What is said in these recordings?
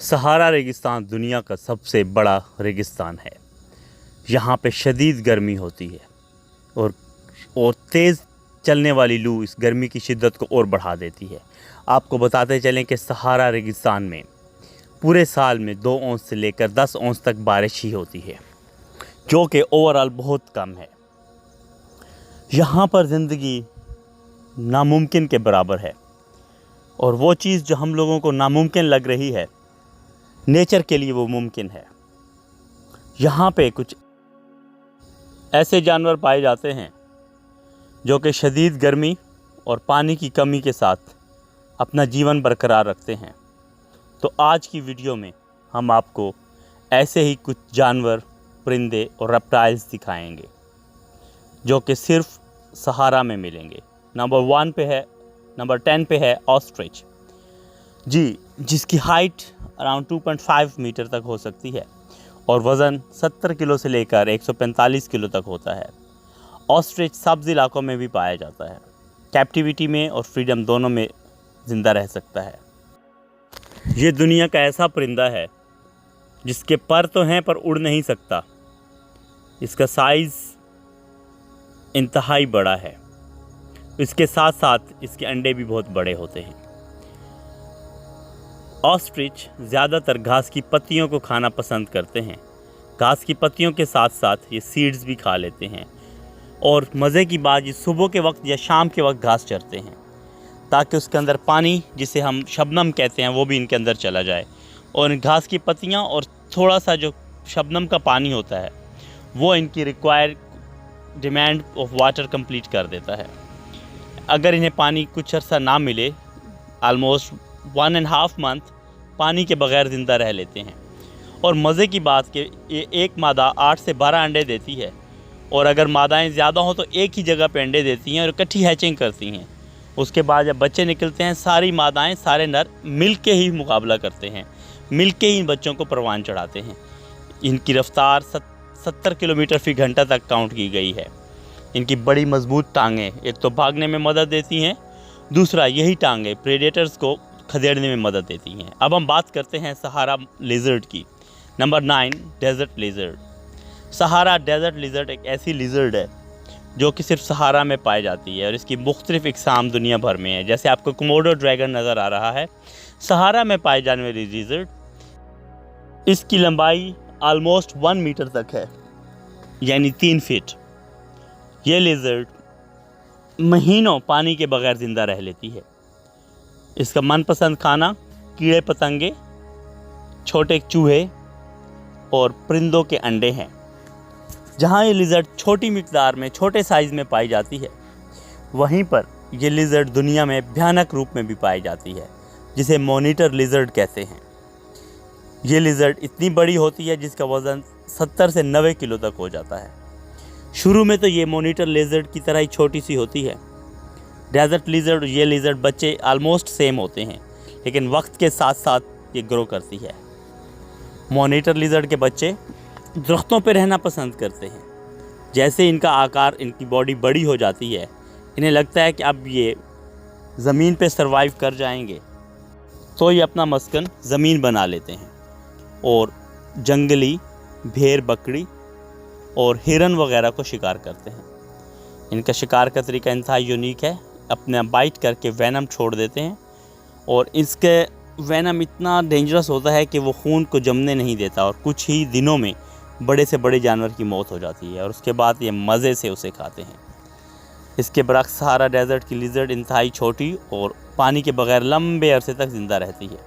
सहारा रेगिस्तान दुनिया का सबसे बड़ा रेगिस्तान है। यहाँ पे शदीद गर्मी होती है और तेज़ चलने वाली लू इस गर्मी की शिद्दत को और बढ़ा देती है। आपको बताते चलें कि सहारा रेगिस्तान में पूरे साल में 2 औंस से लेकर 10 औंस तक बारिश ही होती है, जो कि ओवरऑल बहुत कम है। यहाँ पर ज़िंदगी नामुमकिन के बराबर है, और वो चीज़ जो हम लोगों को नामुमकिन लग रही है, नेचर के लिए वो मुमकिन है। यहाँ पे कुछ ऐसे जानवर पाए जाते हैं जो कि शदीद गर्मी और पानी की कमी के साथ अपना जीवन बरकरार रखते हैं। तो आज की वीडियो में हम आपको ऐसे ही कुछ जानवर, परिंदे और रेप्टाइल्स दिखाएंगे जो कि सिर्फ सहारा में मिलेंगे। नंबर 10 पे है ऑस्ट्रिच जी, जिसकी हाइट अराउंड 2.5 मीटर तक हो सकती है और वज़न 70 किलो से लेकर 145 किलो तक होता है। ऑस्ट्रिच सब्ज़ इलाकों में भी पाया जाता है। कैप्टिविटी में और फ्रीडम दोनों में ज़िंदा रह सकता है। ये दुनिया का ऐसा परिंदा है जिसके पर तो हैं पर उड़ नहीं सकता। इसका साइज़ इंतहाई बड़ा है। इसके साथ साथ इसके अंडे भी बहुत बड़े होते हैं। ऑस्ट्रिच ज़्यादातर घास की पत्तियों को खाना पसंद करते हैं। घास की पत्तियों के साथ साथ ये सीड्स भी खा लेते हैं, और मज़े की बात, ये सुबह के वक्त या शाम के वक्त घास चरते हैं ताकि उसके अंदर पानी, जिसे हम शबनम कहते हैं, वो भी इनके अंदर चला जाए, और घास की पत्तियाँ और थोड़ा सा जो शबनम का पानी होता है वो इनकी require demand of water complete कर देता है। अगर इन्हें पानी कुछ अर्सा ना मिले, आलमोस्ट 1.5 मंथ पानी के बगैर ज़िंदा रह लेते हैं। और मज़े की बात कि ये एक मादा 8 से 12 अंडे देती है, और अगर मादाएं ज़्यादा हों तो एक ही जगह पे अंडे देती हैं और इकट्ठी हैचिंग करती हैं। उसके बाद जब बच्चे निकलते हैं, सारी मादाएं, सारे नर मिल के ही मुकाबला करते हैं, मिल के ही इन बच्चों को परवान चढ़ाते हैं। इनकी रफ़्तार 70 किलोमीटर फ़ी घंटा तक काउंट की गई है। इनकी बड़ी मजबूत टांगें एक तो भागने में मदद देती हैं, दूसरा यही टांगें प्रेडेटर्स को खदेड़ने में मदद देती हैं। अब हम बात करते हैं सहारा लिजर्ड की। Number 9, desert lizard. Sahara desert lizard एक ऐसी लिजर्ड है जो कि सिर्फ सहारा में पाई जाती है, और इसकी मुख्तलिफ इकसाम दुनिया भर में है। जैसे आपको कोमोडो ड्रैगन नज़र आ रहा है, सहारा में पाए जाने वाली लिजर्ड, इसकी लंबाई आलमोस्ट 1 मीटर तक है, यानी 3 फीट। ये लिजर्ड महीनों पानी के बगैर ज़िंदा रह लेती है। इसका मनपसंद खाना कीड़े पतंगे, छोटे चूहे और परिंदों के अंडे हैं। जहाँ ये लिजर्ड छोटी मिकदार में, छोटे साइज़ में पाई जाती है, वहीं पर ये लिजर्ड दुनिया में भयानक रूप में भी पाई जाती है, जिसे मॉनिटर लिजर्ड कहते हैं। ये लिजर्ड इतनी बड़ी होती है जिसका वज़न 70 से 90 किलो तक हो जाता है। शुरू में तो ये मॉनिटर लिजर्ड की तरह ही छोटी सी होती है। डेजर्ट लिजर्ड और ये लिजर्ड बच्चे आलमोस्ट सेम होते हैं, लेकिन वक्त के साथ साथ ये ग्रो करती है। मॉनिटर लिजर्ड के बच्चे दरख्तों पर रहना पसंद करते हैं। जैसे इनका आकार, इनकी बॉडी बड़ी हो जाती है, इन्हें लगता है कि अब ये ज़मीन पे सरवाइव कर जाएंगे, तो ये अपना मस्कन ज़मीन बना लेते हैं और जंगली भेड़, बकरी और हिरन वगैरह को शिकार करते हैं। इनका शिकार का तरीका इंतहाई यूनिक है। अपना बाइट करके वेनम छोड़ देते हैं, और इसके वेनम इतना डेंजरस होता है कि वो खून को जमने नहीं देता, और कुछ ही दिनों में बड़े से बड़े जानवर की मौत हो जाती है, और उसके बाद ये मज़े से उसे खाते हैं। इसके बरक्स सहारा डेजर्ट की लिजर्ड इंतहाई छोटी और पानी के बगैर लंबे अरसे तक ज़िंदा रहती है।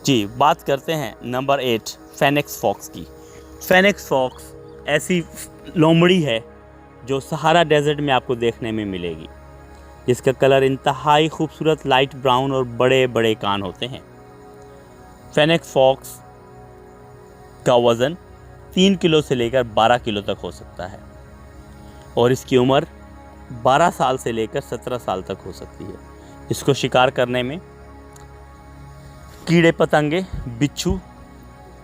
जी, बात करते हैं नंबर 8, फेनिक्स फॉक्स की। फेनिक्स फॉक्स ऐसी लोमड़ी है जो सहारा डेजर्ट में आपको देखने में मिलेगी, जिसका कलर इंतहाई खूबसूरत लाइट ब्राउन और बड़े बड़े कान होते हैं। फेनिक्स फॉक्स का वज़न 3 किलो से लेकर 12 किलो तक हो सकता है, और इसकी उम्र 12 साल से लेकर 17 साल तक हो सकती है। इसको शिकार करने में कीड़े पतंगे, बिच्छू,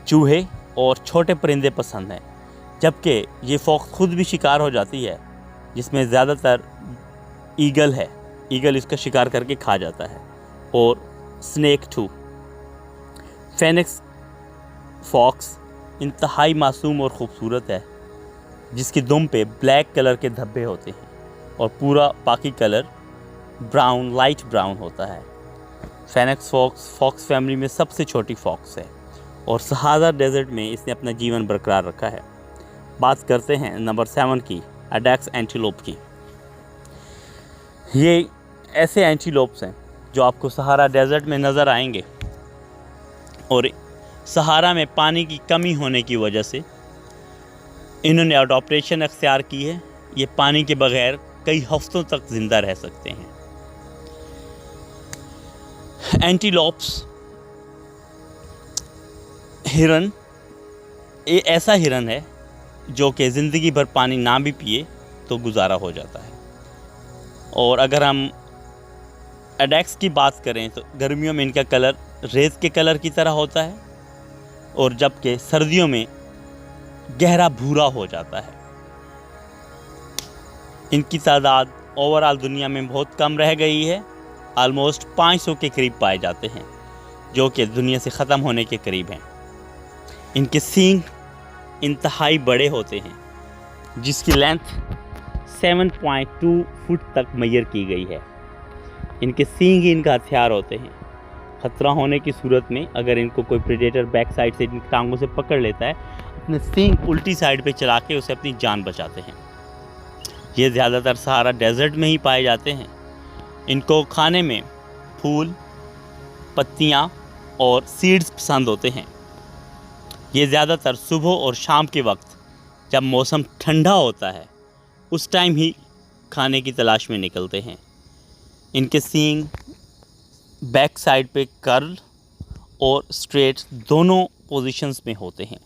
चूहे और छोटे परिंदे पसंद हैं, जबकि ये फॉक्स खुद भी शिकार हो जाती है, जिसमें ज़्यादातर ईगल है। ईगल इसका शिकार करके खा जाता है, और स्नेक टू। फेनिक्स फॉक्स इंतहाई मासूम और ख़ूबसूरत है, जिसकी दुम पे ब्लैक कलर के धब्बे होते हैं और पूरा बाकी कलर ब्राउन, लाइट ब्राउन होता है। फेनिक्स फॉक्स फैमिली में सबसे छोटी फॉक्स है और सहारा डेजर्ट में इसने अपना जीवन बरकरार रखा है। बात करते हैं नंबर 7 की, एडेक्स एंटीलोप की। ये ऐसे एंटीलोप्स हैं जो आपको सहारा डेजर्ट में नज़र आएंगे और सहारा में पानी की कमी होने की वजह से इन्होंने अडॉप्टेशन अख्तियार की है। ये पानी के बगैर कई हफ्तों तक ज़िंदा रह सकते हैं। एंटीलोप्स हिरन, ये ऐसा हिरन है जो कि ज़िंदगी भर पानी ना भी पिए तो गुजारा हो जाता है। और अगर हम एडेक्स की बात करें तो गर्मियों में इनका कलर रेत के कलर की तरह होता है और जबकि सर्दियों में गहरा भूरा हो जाता है। इनकी तादाद ओवरऑल दुनिया में बहुत कम रह गई है, ऑलमोस्ट 500 के करीब पाए जाते हैं, जो कि दुनिया से ख़त्म होने के करीब हैं। इनके सींग इंतहाई बड़े होते हैं, जिसकी लेंथ 7.2 फुट तक मेजर की गई है। इनके सींग ही इनका हथियार होते हैं। ख़तरा होने की सूरत में अगर इनको कोई प्रेडेटर बैक साइड से इनकी टांगों से पकड़ लेता है, अपने सींग उल्टी साइड पे चला के उसे अपनी जान बचाते हैं। ये ज़्यादातर सहारा डेजर्ट में ही पाए जाते हैं। इनको खाने में फूल, पत्तियाँ और सीड्स पसंद होते हैं। ये ज़्यादातर सुबह और शाम के वक्त जब मौसम ठंडा होता है उस टाइम ही खाने की तलाश में निकलते हैं। इनके सींग बैक साइड पे कर्ल और स्ट्रेट दोनों पोजीशंस में होते हैं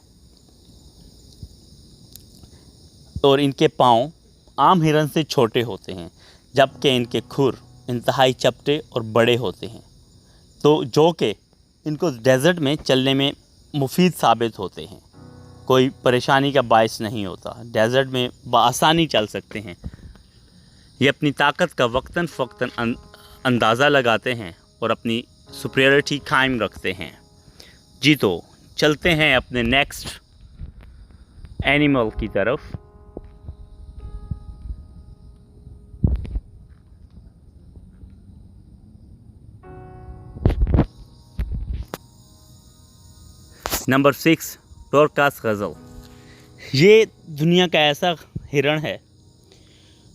और इनके पाँव आम हिरन से छोटे होते हैं, जबकि इनके खुर इंतहाई चपटे और बड़े होते हैं, तो जो कि इनको डेजर्ट में चलने में मुफीद साबित होते हैं। कोई परेशानी का बायस नहीं होता, डेजर्ट में बआसानी चल सकते हैं। ये अपनी ताकत का वक्तन फ़वक्तन अंदाज़ा लगाते हैं और अपनी सुपीरियरिटी कायम रखते हैं। जी तो चलते हैं अपने नेक्स्ट एनिमल की तरफ। नंबर 6, टोरकास गज़ल। ये दुनिया का ऐसा हिरण है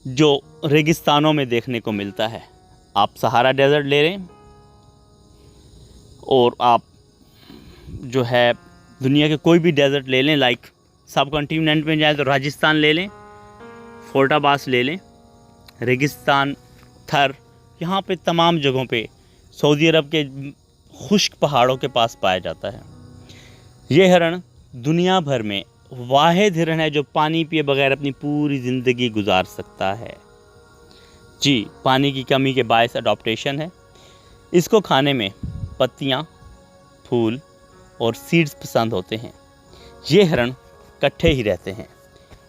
जो रेगिस्तानों में देखने को मिलता है। आप सहारा डेजर्ट ले लें और आप जो है दुनिया के कोई भी डेजर्ट ले लें, लाइक सब कॉन्टिनेंट में जाए तो राजस्थान ले लें, फोर्टाबास ले लें, रेगिस्तान, थर, यहाँ पे तमाम जगहों पे सऊदी अरब के खुश्क पहाड़ों के पास पाया जाता है। ये हिरण दुनिया भर में वाहिद हिरण है जो पानी पिए बगैर अपनी पूरी ज़िंदगी गुजार सकता है। जी, पानी की कमी के बायस अडॉप्टेशन है। इसको खाने में पत्तियाँ, फूल और सीड्स पसंद होते हैं। ये हिरण इकट्ठे ही रहते हैं।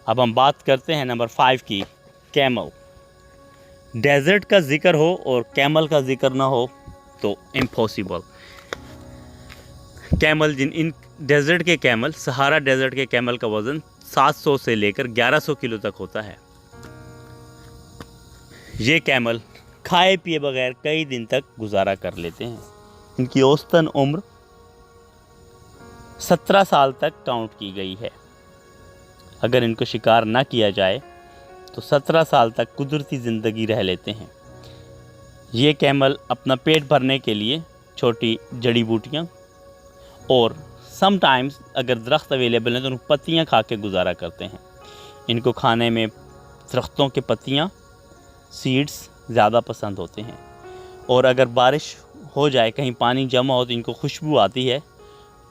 अब हम बात करते हैं नंबर 5 की, कैमल। डेजर्ट का जिक्र हो और कैमल का जिक्र ना हो तो इम्पॉसिबल। कैमल, इन डेजर्ट के कैमल, सहारा डेजर्ट के कैमल का वज़न 700 से लेकर 1100 किलो तक होता है। ये कैमल खाए पिए बगैर कई दिन तक गुजारा कर लेते हैं। इनकी औसतन उम्र 17 साल तक काउंट की गई है। अगर इनको शिकार ना किया जाए तो 17 साल तक कुदरती ज़िंदगी रह लेते हैं। ये कैमल अपना पेट भरने के लिए छोटी जड़ी बूटियाँ और समटाइम्स अगर दरख्त अवेलेबल हैं तो उन पत्तियाँ खा के गुजारा करते हैं। इनको खाने में दरख्तों के पत्तियाँ, सीड्स ज़्यादा पसंद होते हैं। और अगर बारिश हो जाए, कहीं पानी जमा हो तो इनको खुशबू आती है,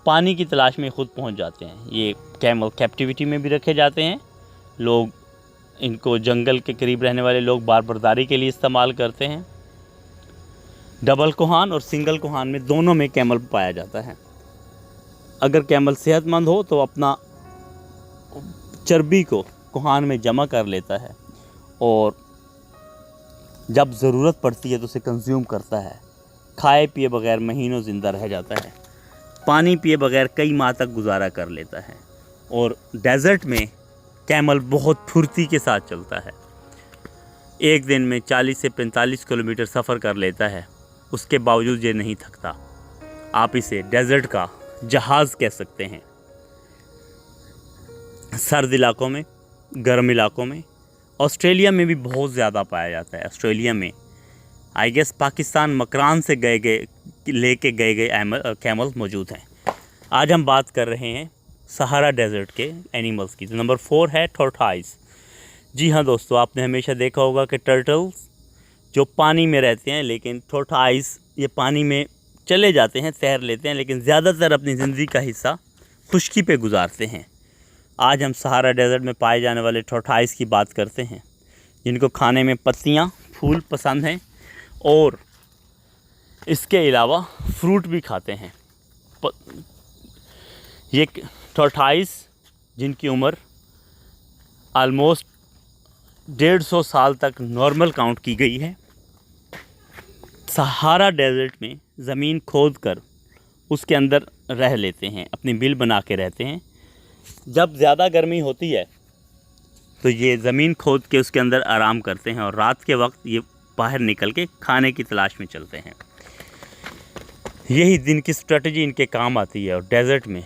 पानी की तलाश में ख़ुद पहुंच जाते हैं। ये कैमल कैप्टिविटी में भी रखे जाते हैं। लोग इनको, जंगल के करीब रहने वाले लोग बारबरदारी के लिए इस्तेमाल करते हैं। डबल कोहान और सिंगल कोहान में दोनों में कैमल पाया जाता है। अगर कैमल सेहतमंद हो तो अपना चर्बी को कोहान में जमा कर लेता है और जब ज़रूरत पड़ती है तो उसे कंज्यूम करता है। खाए पिए बगैर महीनों ज़िंदा रह जाता है। पानी पिए बगैर कई माह तक गुजारा कर लेता है। और डेज़र्ट में कैमल बहुत फुर्ती के साथ चलता है, एक दिन में 40 से 45 किलोमीटर सफ़र कर लेता है, उसके बावजूद ये नहीं थकता। आप इसे डेज़र्ट का जहाज़ कह सकते हैं। सर्द इलाकों में, गर्म इलाकों में, ऑस्ट्रेलिया में भी बहुत ज़्यादा पाया जाता है। ऑस्ट्रेलिया में आई गेस पाकिस्तान मकरान से लेके गए कैमल मौजूद हैं। आज हम बात कर रहे हैं सहारा डेज़र्ट के एनिमल्स की। तो नंबर 4 है टॉर्टॉइस। जी हाँ दोस्तों, आपने हमेशा देखा होगा कि टर्टल्स जो पानी में रहते हैं, लेकिन टॉर्टॉइस ये पानी में चले जाते हैं, तैर लेते हैं, लेकिन ज़्यादातर अपनी ज़िंदगी का हिस्सा खुश्की पे गुजारते हैं। आज हम सहारा डेज़र्ट में पाए जाने वाले टॉर्टॉइस की बात करते हैं, जिनको खाने में पत्तियाँ, फूल पसंद हैं और इसके अलावा फ्रूट भी खाते हैं। ये टॉर्टॉइस जिनकी उम्र आलमोस्ट 150 साल तक नॉर्मल काउंट की गई है, सहारा डेज़र्ट में ज़मीन खोद कर उसके अंदर रह लेते हैं, अपनी बिल बना के रहते हैं। जब ज़्यादा गर्मी होती है तो ये ज़मीन खोद के उसके अंदर आराम करते हैं और रात के वक्त ये बाहर निकल के खाने की तलाश में चलते हैं। यही दिन की स्ट्रेटजी इनके काम आती है और डेज़र्ट में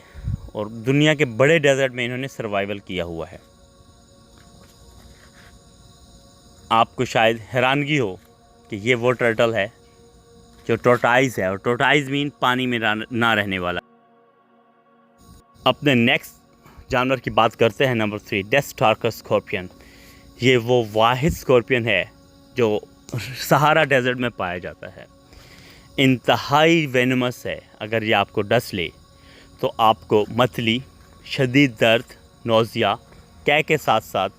और दुनिया के बड़े डेज़र्ट में इन्होंने सर्वाइवल किया हुआ है। आपको शायद हैरानगी हो कि ये वो टर्टल है जो टॉर्टॉइस है, और टॉर्टॉइस मीन पानी में ना रहने वाला। अपने नेक्स्ट जानवर की बात करते हैं, नंबर 3 डेस्टार्कस स्कॉर्पियन। ये वो वाहिद स्कॉर्पियन है जो सहारा डेज़र्ट में पाया जाता है। इंतहाई वेनमस है। अगर ये आपको डस ले तो आपको मतली, शदीद दर्द, नौजिया, कै के साथ साथ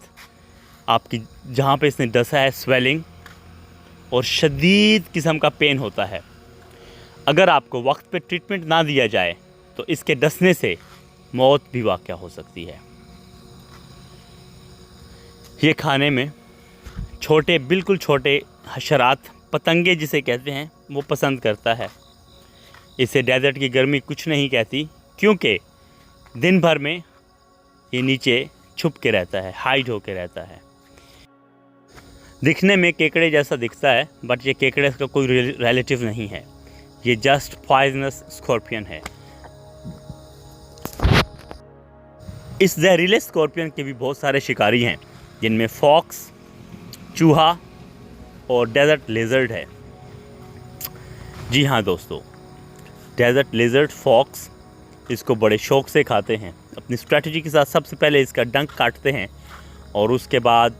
आपकी जहाँ पे इसने डसा है स्वेलिंग और शदीद किस्म का पेन होता है। अगर आपको वक्त पे ट्रीटमेंट ना दिया जाए तो इसके डसने से मौत भी वाक़या हो सकती है। ये खाने में छोटे, बिल्कुल छोटे हशरात, पतंगे जिसे कहते हैं, वो पसंद करता है। इसे डेज़र्ट की गर्मी कुछ नहीं कहती, क्योंकि दिन भर में ये नीचे छुप के रहता है, हाइड होके रहता है। दिखने में केकड़े जैसा दिखता है, बट ये केकड़े का कोई रिलेटिव नहीं है। ये जस्ट पॉइजनस स्कॉर्पियन है। इस जहरीले स्कॉर्पियन के भी बहुत सारे शिकारी हैं, जिनमें फॉक्स, चूहा और डेज़र्ट लेज़र्ड है। जी हाँ दोस्तों, डेज़र्ट लेज़र्ड, फॉक्स इसको बड़े शौक़ से खाते हैं। अपनी स्ट्रेटजी के साथ सबसे पहले इसका डंक काटते हैं और उसके बाद,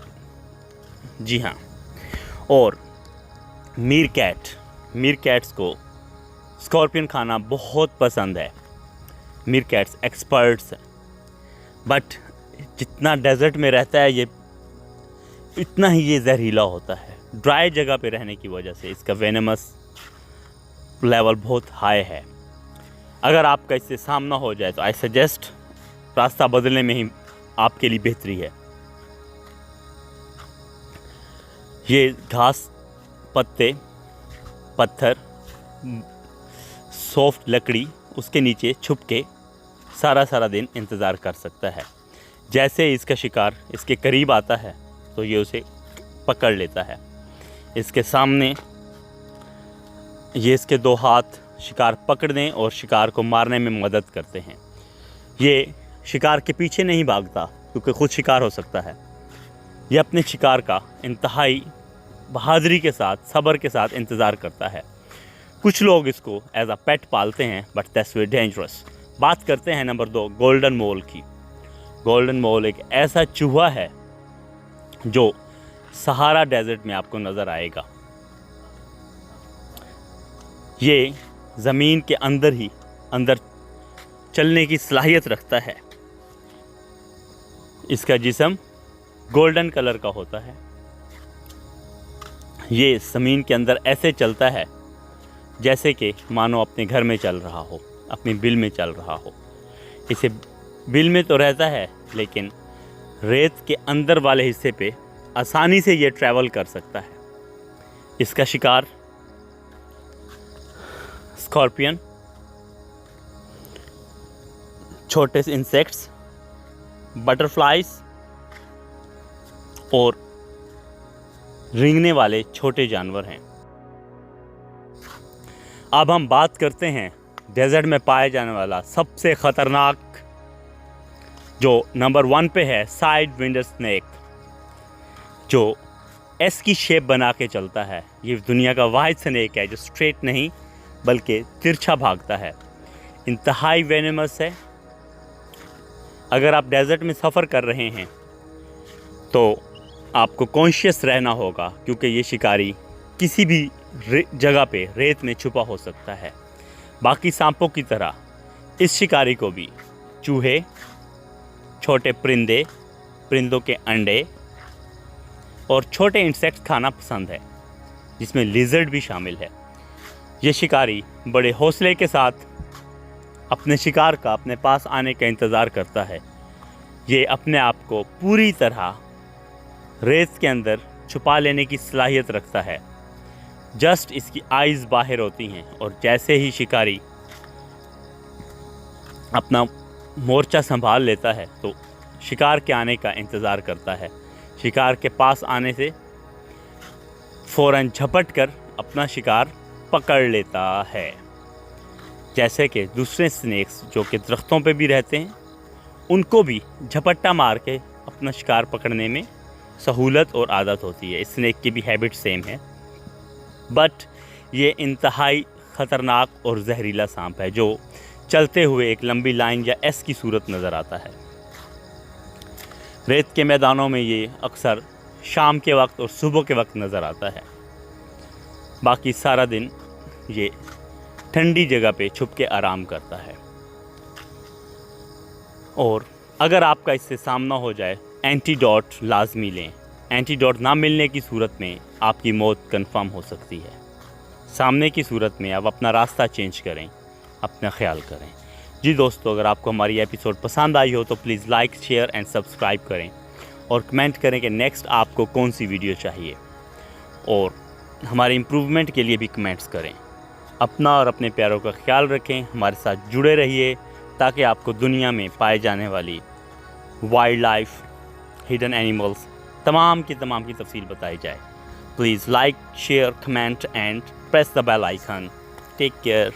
जी हाँ, और मीरकैट्स को स्कॉर्पियन खाना बहुत पसंद है। मीरकैट्स एक्सपर्ट्स हैं, बट जितना डेज़र्ट में रहता है ये, इतना ही ये जहरीला होता है। ड्राई जगह पे रहने की वजह से इसका वेनमस लेवल बहुत हाई है। अगर आपका इससे सामना हो जाए तो आई सजेस्ट रास्ता बदलने में ही आपके लिए बेहतरी है। ये घास, पत्ते, पत्थर, सॉफ्ट लकड़ी, उसके नीचे छुप के सारा दिन इंतज़ार कर सकता है। जैसे इसका शिकार इसके करीब आता है तो ये उसे पकड़ लेता है। इसके सामने ये इसके 2 हाथ शिकार पकड़ने और शिकार को मारने में मदद करते हैं। ये शिकार के पीछे नहीं भागता क्योंकि खुद शिकार हो सकता है। ये अपने शिकार का इंतहाई बहादुरी के साथ, सब्र के साथ इंतज़ार करता है। कुछ लोग इसको एज अ पेट पालते हैं, बट दैट्स वेरी डेंजरस। बात करते हैं नंबर 2 गोल्डन मोल की। गोल्डन मोल एक ऐसा चूहा है जो सहारा डेज़र्ट में आपको नज़र आएगा। ये ज़मीन के अंदर चलने की सलाहियत रखता है। इसका जिस्म गोल्डन कलर का होता है। ये ज़मीन के अंदर ऐसे चलता है जैसे कि मानो अपने घर में चल रहा हो, अपनी बिल में चल रहा हो। इसे बिल में तो रहता है, लेकिन रेत के अंदर वाले हिस्से पे आसानी से ये ट्रैवल कर सकता है। इसका शिकार स्कॉर्पियन छोटे से इंसेक्ट्स, बटरफ्लाइज और रेंगने वाले छोटे जानवर हैं। अब हम बात करते हैं डेजर्ट में पाए जाने वाला सबसे ख़तरनाक, जो नंबर 1 पे है, साइड विंडर स्नेक, जो एस की शेप बना के चलता है। ये दुनिया का वाहिद स्नेक है जो स्ट्रेट नहीं बल्कि तिरछा भागता है। इंतहाई वेनेमस है। अगर आप डेजर्ट में सफ़र कर रहे हैं तो आपको कॉन्शियस रहना होगा, क्योंकि ये शिकारी किसी भी जगह पे रेत में छुपा हो सकता है। बाकी सांपों की तरह इस शिकारी को भी चूहे, छोटे परिंदों के अंडे और छोटे इंसेक्ट्स खाना पसंद है, जिसमें लिजर्ड भी शामिल है। ये शिकारी बड़े हौसले के साथ अपने शिकार का अपने पास आने का इंतज़ार करता है। ये अपने आप को पूरी तरह रेत के अंदर छुपा लेने की सलाहियत रखता है। जस्ट इसकी आइज़ बाहर होती हैं और जैसे ही शिकारी अपना मोर्चा संभाल लेता है तो शिकार के आने का इंतज़ार करता है। शिकार के पास आने से फ़ौरन झपट कर अपना शिकार पकड़ लेता है। जैसे कि दूसरे स्नेक्स जो कि दरख्तों पे भी रहते हैं, उनको भी झपट्टा मार के अपना शिकार पकड़ने में सहूलत और आदत होती है। स्नेक की भी हैबिट सेम है, बट ये इंतहाई ख़तरनाक और जहरीला सांप है जो चलते हुए एक लंबी लाइन या एस की सूरत नज़र आता है। रेत के मैदानों में ये अक्सर शाम के वक्त और सुबह के वक्त नज़र आता है। बाकी सारा दिन ये ठंडी जगह पे छुप के आराम करता है। और अगर आपका इससे सामना हो जाए, एंटीडोट लाजमी लें। एंटीडोट ना मिलने की सूरत में आपकी मौत कंफर्म हो सकती है। सामने की सूरत में आप अपना रास्ता चेंज करें, अपना ख्याल करें। जी दोस्तों, अगर आपको हमारी एपिसोड पसंद आई हो तो please like, share and subscribe करें और कमेंट करें कि नेक्स्ट आपको कौन सी वीडियो चाहिए, और हमारे इम्प्रूवमेंट के लिए भी कमेंट्स करें। अपना और अपने प्यारों का ख्याल रखें। हमारे साथ जुड़े रहिए ताकि आपको दुनिया में पाए जाने वाली वाइल्ड लाइफ, हिडन एनिमल्स, तमाम की तफसील बताई जाए। Please like, share, comment and press the bell icon. Take care.